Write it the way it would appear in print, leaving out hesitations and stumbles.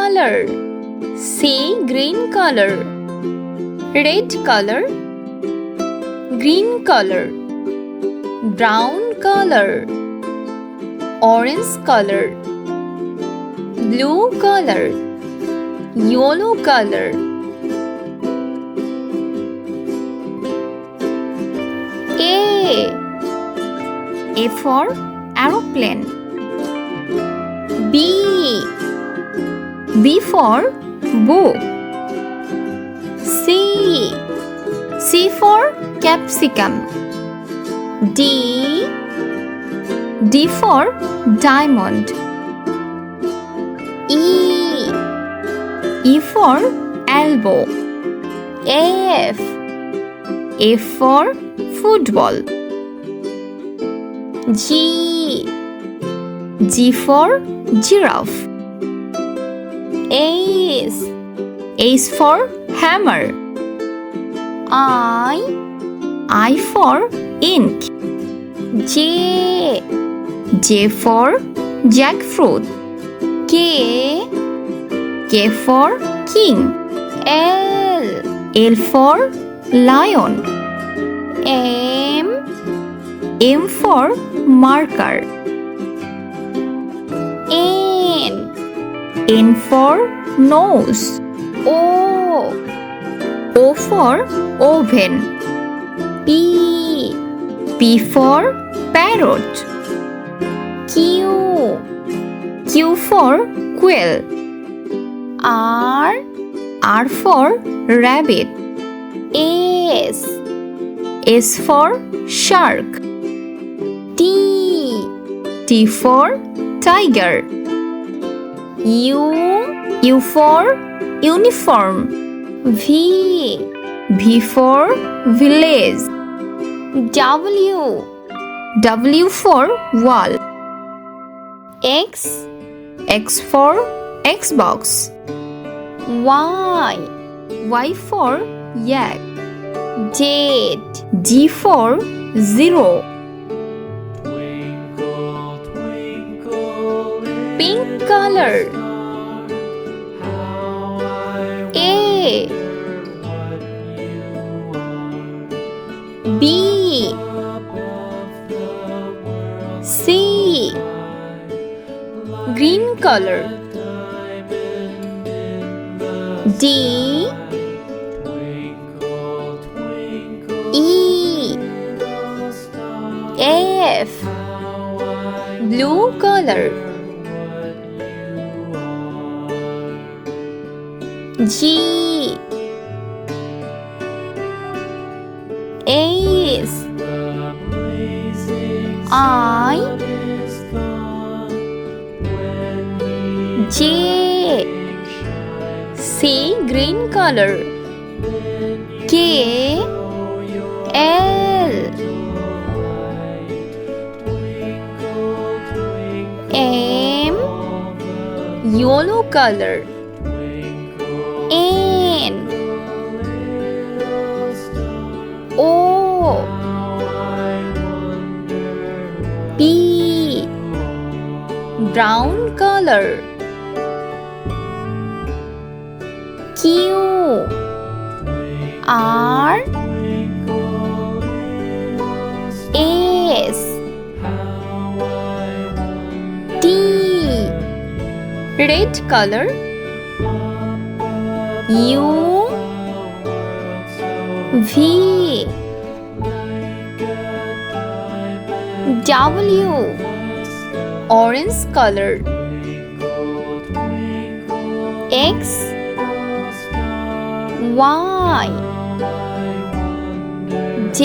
color. C. Green color. Red color. Green color. Brown color. Orange color. Blue color. Yellow color. A for aeroplane. B for book. C for capsicum. D for diamond. E for elbow. F for football. G for giraffe. H for hammer. I for ink. J for jackfruit. K for king. L for lion. M for marker. N for nose. O for oven. P for parrot. Q for quail. R for rabbit. S for shark. T for tiger. U for uniform. V for village. W for wall. X for Xbox. Y for yak. G for zero. Pink color. B C green color. D E F blue color. G H I J C green color. K L M yellow color. N O P brown color. Q R S T red color. U V W orange color. X Y Z